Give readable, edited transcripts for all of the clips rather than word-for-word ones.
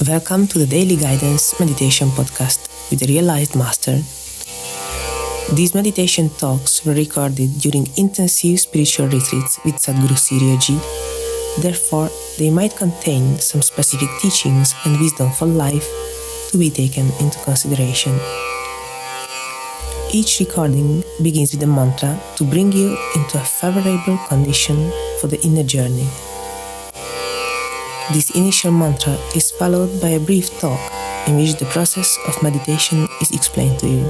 Welcome to the Daily Guidance Meditation Podcast with the Realized Master. These meditation talks were recorded during intensive spiritual retreats with Master Sirio. Therefore, they might contain some specific teachings and wisdom for life to be taken into consideration. Each recording begins with a mantra to bring you into a favorable condition for the inner journey. This initial mantra is followed by a brief talk in which the process of meditation is explained to you.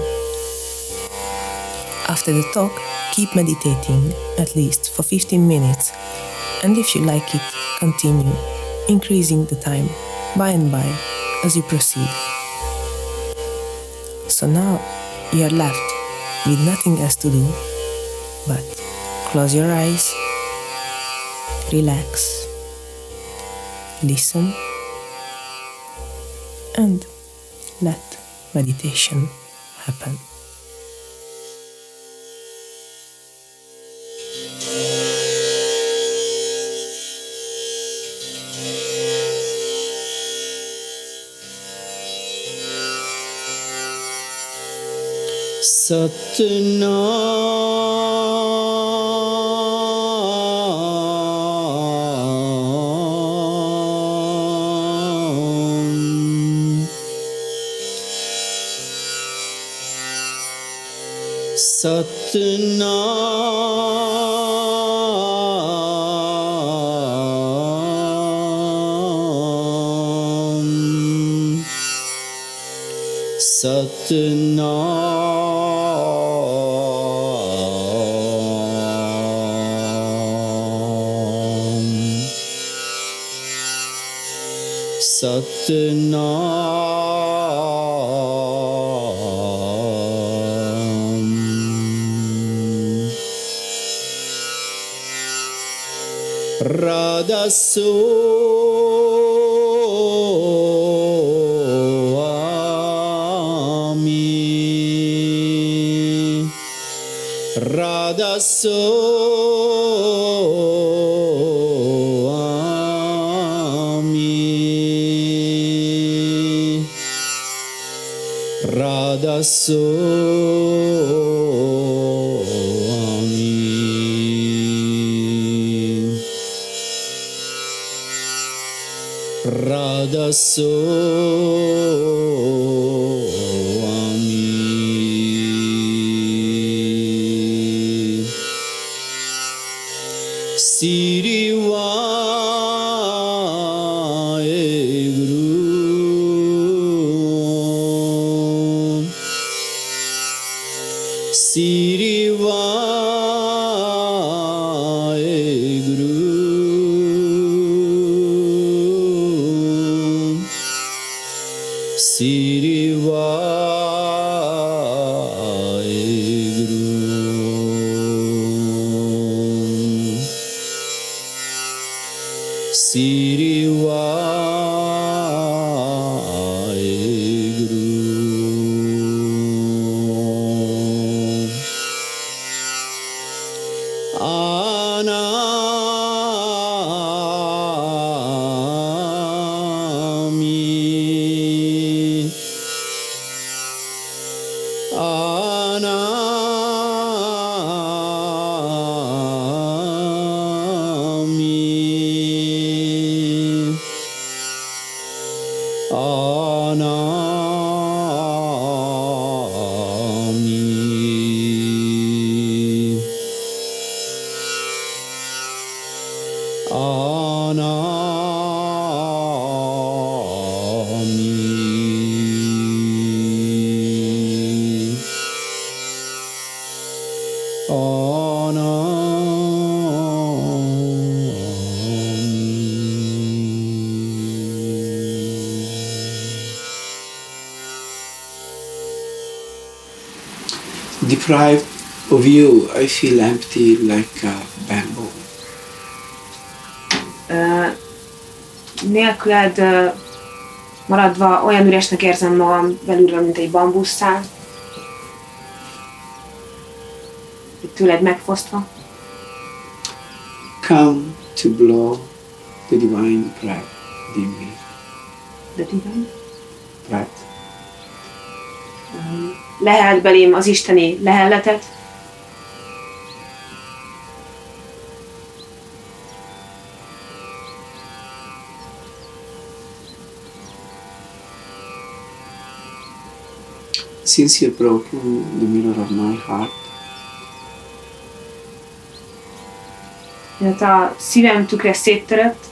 After the talk, keep meditating at least for 15 minutes, and if you like it, continue increasing the time by and by as you proceed. So now you are left with nothing else to do but close your eyes, relax, listen, and let meditation happen. Deprived of you, I feel empty like a bamboo. Nélküled maradva olyan üresnek érzem magam belülről, mint egy bambuszszál. Tőled megfosztva. Come to blow the divine breath in me. The divine. breath. Lehelt belém az isteni lehelletet. Since you've broken the mirror of my heart, Mert a szívem tükre széttörött,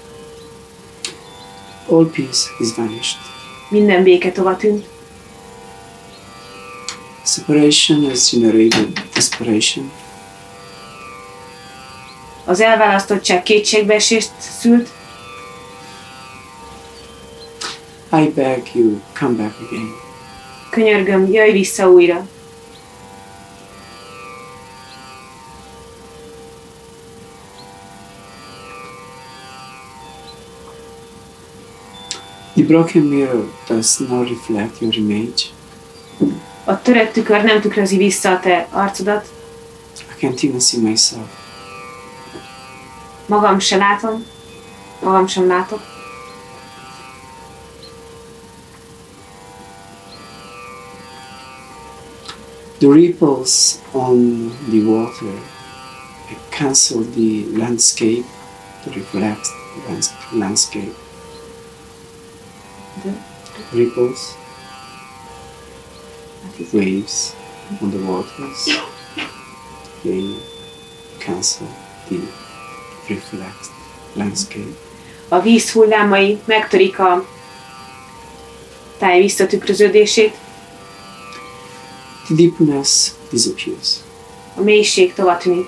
all peace is vanished. minden béke tovatűnt. Separation has generated desperation. Az elválasztottság kétségbeesést szült. I beg you, come back again. Könyörgöm, jöjj vissza újra. The broken mirror does not reflect your image. A törött tükör nem tükrözi vissza a te arcodat. I can't even see myself. Magam se látom. Magam sem látok. The ripples on the water cancel the landscape, the reflects landscape. The Ripples, waves on the waters, they cancel the reflects landscape. A víz hullámai megtörik a táj visszatükröződését. The deepness disappears. A mélység tovatűnik.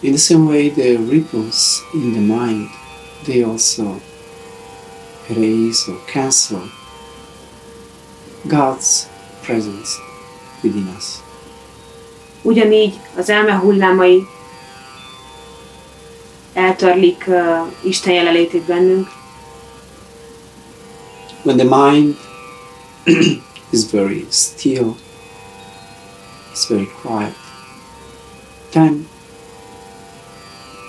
In the same way, the ripples in the mind, they also erase or cancel God's presence within us. Ugyanígy az elme hullámai eltörlik Isten jelenlétét bennünk. When the mind is very still, it's very quiet, then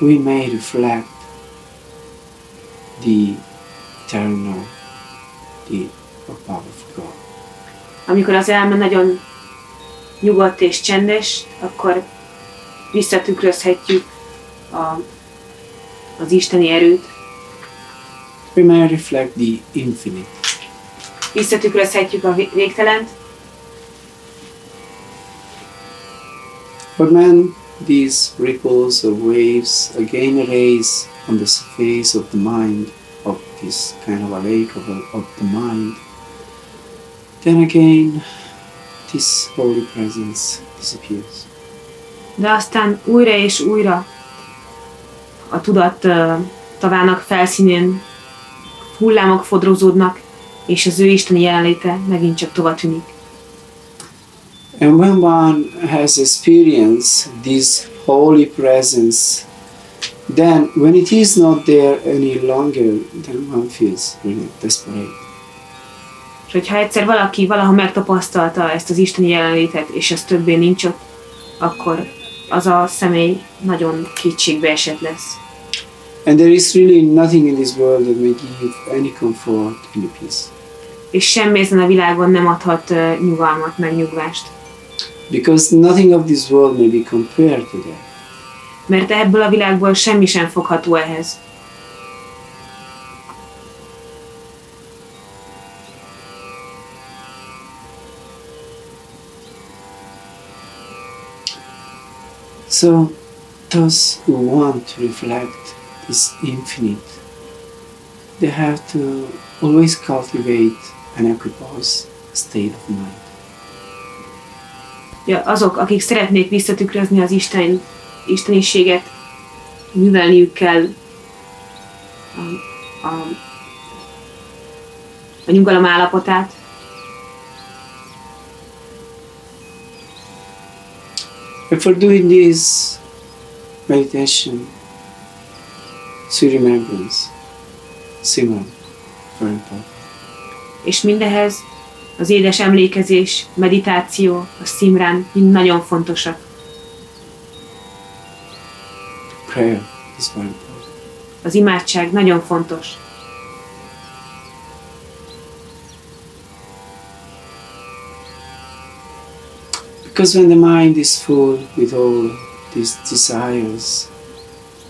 we may reflect the eternal, the power of God. Amikor az elme nagyon nyugodt és csendes, akkor visszatükrözhetjük az isteni erőt. We may reflect the infinite. Visszatükrözhetjük a végtelent. But when these ripples or waves again erase on the surface of the mind, of this kind of a lake of the mind, then again this holy presence disappears. De aztán újra és újra a tudat tavának felszínén hullámok fodrózódnak, és az ő isteni jelenléte megint csak tovatűnik. And when one has experienced this holy presence, then when it is not there any longer, then one feels really desperate. És hogyha egyszer valaki valaha megtapasztalta ezt az isteni jelenlétet, és ez többé nincs ott, akkor az a személy nagyon kétségbeesett lesz. And there is really nothing in this world that may give any comfort and peace. És semmi ezen a világon nem adhat nyugalmat, meg nyugvást. Because nothing of this world may be compared to that. Mert ebből a világból semmi sem fogható ehhez. So those who want to reflect this infinite, they have to always cultivate an equipoise state of mind. Ja, azok, akik szeretnék visszatükrözni az isteniséget, művelniük kell a nyugalom állapotát. But for doing this meditation, sweet remembrance, simran, very important. És mindehez az édes emlékezés, meditáció, a szimrán mind nagyon fontosak. Prayer is very important. Az imádság nagyon fontos. Because when the mind is full with all these desires,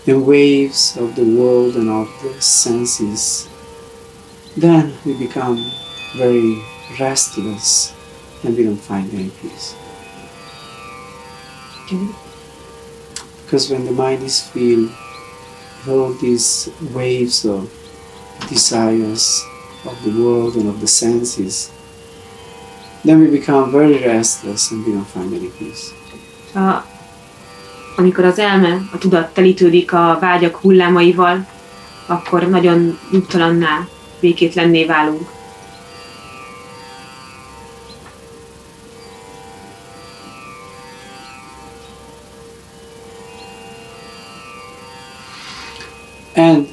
the waves of the world and of the senses, then we become very restless and we don't find any peace. Because when the mind is filled with all these waves of desires of the world and of the senses, then we become very restless and we don't find any peace. Amikor az elme, a tudat telítődik a vágyak hullámaival, akkor nagyon nyugtalanná, békétlenné válunk. And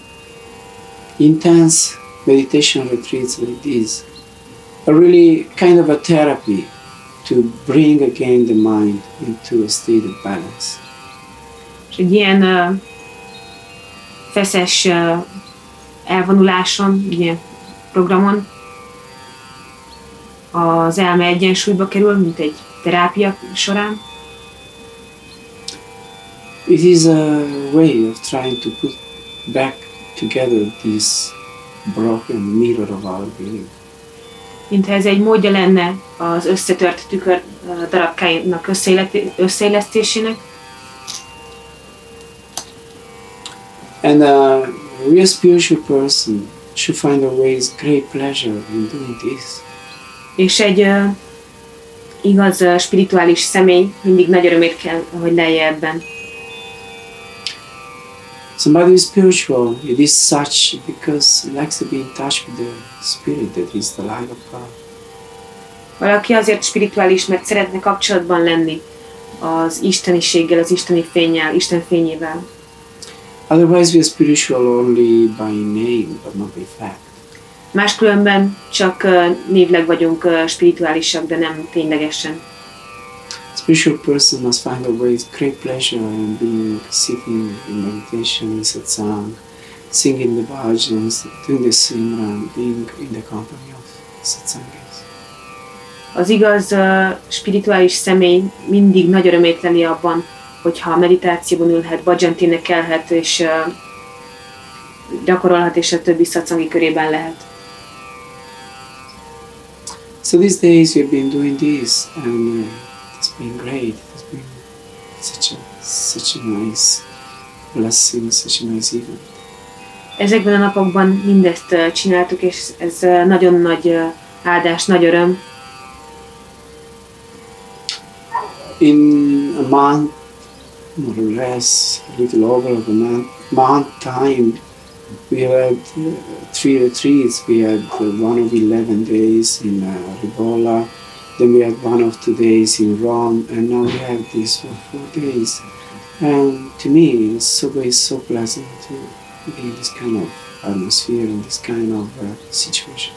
intense meditation retreats like these are really kind of a therapy to bring again the mind into a state of balance. És egy ilyen feszes elvonuláson, ilyen programon az elme egyensúlyba kerül, mint egy terápia során. It is a way of trying to put back together this broken mirror of our being. Mintha ez egy módja lenne az összetört tükör darabkáinak összeillesztésének. And a real spiritual person should find always great pleasure in doing this. És egy igaz spirituális személy mindig nagy örömét kell, hogy lelje ebben. Somebody is spiritual, it is such because he likes to be in touch with the spirit that is the light of God. Valaki azért spirituális, mert szeretne kapcsolatban lenni az isteniséggel, az isteni fénnyel, Isten fényével. Otherwise we are spiritual only by name, but not by fact. Máskülönben csak névleg vagyunk spirituálisak, de nem ténylegesen. Spiritual person must find always great pleasure in being sitting in meditation, in Satsang, singing the bhajans, doing the simran, being in the company of Satsangis. Az igaz spirituális személy mindig nagy örömét leli abban, hogyha a meditációban ülhet, bhajant énekelhet, és gyakorolhat, és a többi szatszangi körében lehet. So these days we've been doing this, and it's been great. It's been such a nice blessing, such a nice event. Ezekben a napokban mindezt csináltuk, és ez nagyon nagy áldás, nagy öröm. In a month, more or less, a little over of a month time, we had 3 retreats. We had one of 11 days in Ribolla, then we had one of 2 days in Rome, and now we have this for 4 days. And to me, it's so pleasant to be in this kind of atmosphere, in this kind of situation.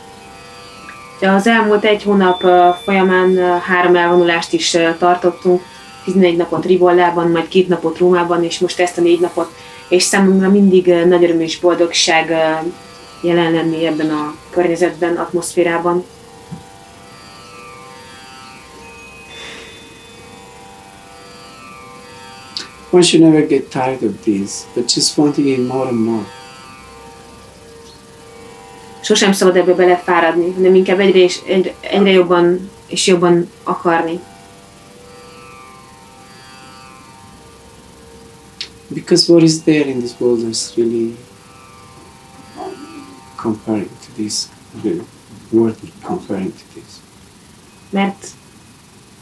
Az elmúlt egy hónap folyamán 3 elvonulást is tartottunk, 11 napot Ribollában, majd 2 napot Rómában, és most ezt a 4 napot, és számomra mindig nagy öröm és boldogság jelen lenni ebben a környezetben, atmoszférában. One should never get tired of this, but just wanting it more and more. Sosem szabad ebbe belefáradni, hanem inkább egyre jobban és jobban akarni. Because what is there in this world is really comparing to this, really worthy comparing to this. Mert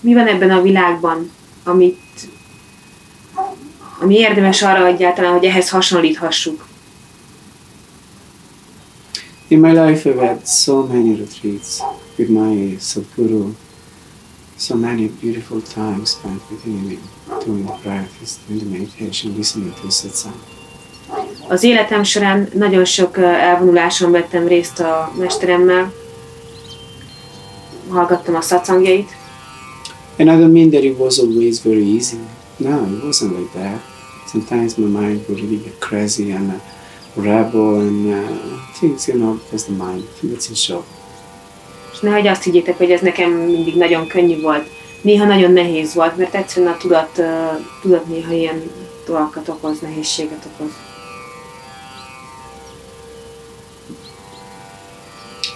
mi van ebben a világban, ami érdemes arra egyáltalán, hogy ehhez hasonlíthassuk. In my life I've had so many retreats with my Sadguru, so many beautiful times spent with him, doing the practice, doing the meditation, listening to Satsang. Az életem során nagyon sok elvonuláson vettem részt a mesteremmel. hallgattam a szatszangjait. And I don't mean that it was always very easy. No, it wasn't like that. Sometimes my mind would really get crazy and rebel and things, because the mind gets in shock. És nehogy azt higgyétek, hogy ez nekem mindig nagyon könnyű volt. Néha nagyon nehéz volt, mert egyszerűen a tudat néha ilyen dolgokat okoz, nehézséget okoz.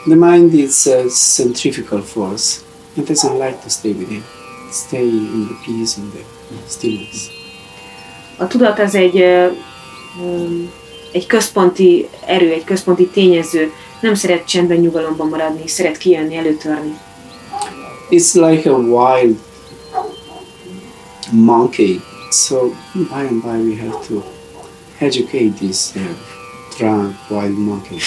The mind is a centrifugal force. It doesn't like to stay within. Stay in the peace and the stillness. A tudat az egy központi erő, egy központi tényező. Nem szeret csendben, nyugalomban maradni, szeret kijönni, előtörni. It's like a wild monkey. So by and by we have to educate this drunk wild monkey.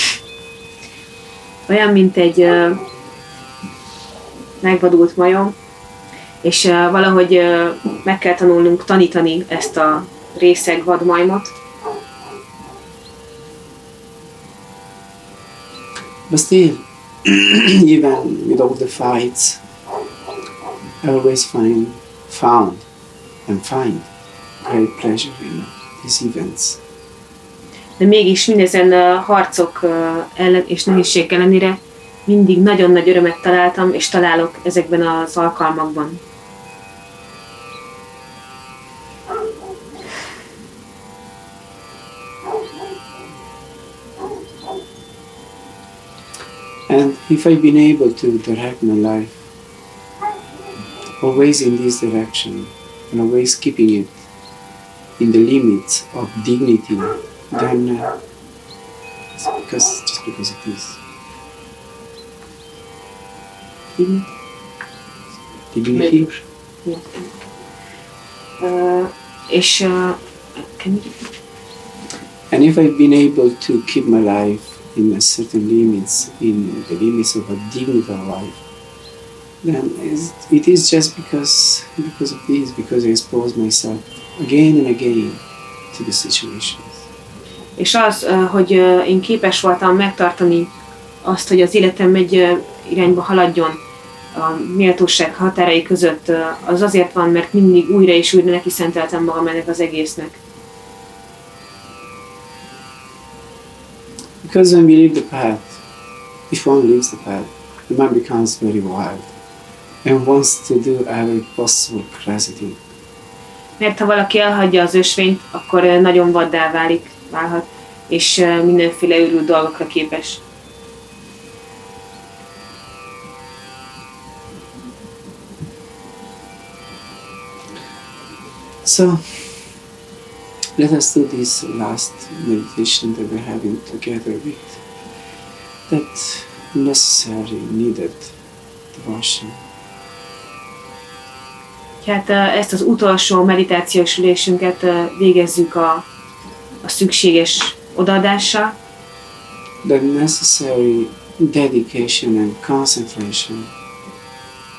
Olyan, mint egy megvadult majom, és valahogy meg kell tanítani ezt a részeg vadmajmot. But still, even with all the fights, I always found great pleasure in these events. De mégis mindezen harcok ellen és nehézség ellenére mindig nagyon nagy örömet találtam, és találok ezekben az alkalmakban. And if I've been able to direct my life always in this direction and always keeping it in the limits of dignity, then it's just because it is. Dignity. And if I've been able to keep my life in a certain limits, in the limits of a dignified life, then it is just because of this, because I expose myself again and again to the situations. És az, hogy én képes voltam megtartani azt, hogy az életem egy irányba haladjon a méltóság határai között, az azért van, mert mindig újra és újra neki szenteltem magam ennek az egésznek. Because when we leave the path, if one leaves the path, the mind becomes very wild and wants to do every possible crazy thing. Mert ha valaki elhagyja az ösvényt, akkor nagyon vaddá válhat, és mindenféle őrült dolgokra képes. So, let us do this last meditation that we're having together with that necessary, needed devotion. Hát ezt az utolsó meditációs ülésünket végezzük a szükséges odaadással. The necessary dedication and concentration.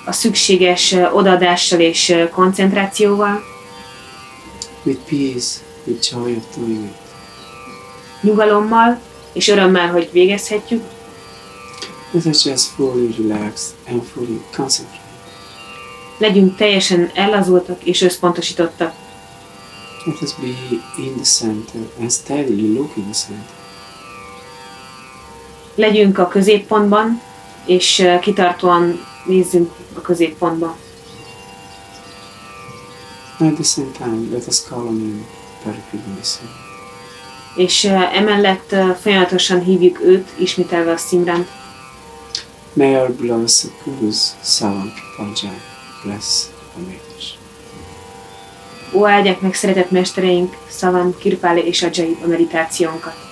A szükséges odaadással és koncentrációval. With peace, with joy of doing it. Nyugalommal és örömmel, hogy végezhetjük. Let us just fully relax and fully concentrate. Legyünk teljesen ellazultak és összpontosítottak. Let us be in the center and steadily look in the center. Legyünk a középpontban, és kitartóan nézzünk a középpontba. At the same time, let us call on Him by repeating the same. És emellett folyamatosan hívjuk őt, ismételve a szimránt. May our beloved Sadgurus Savan Kipalja bless our meditation. Ó, áldják meg szeretett mestereink, Savan, Kirpále és Ajay a meditációnkat.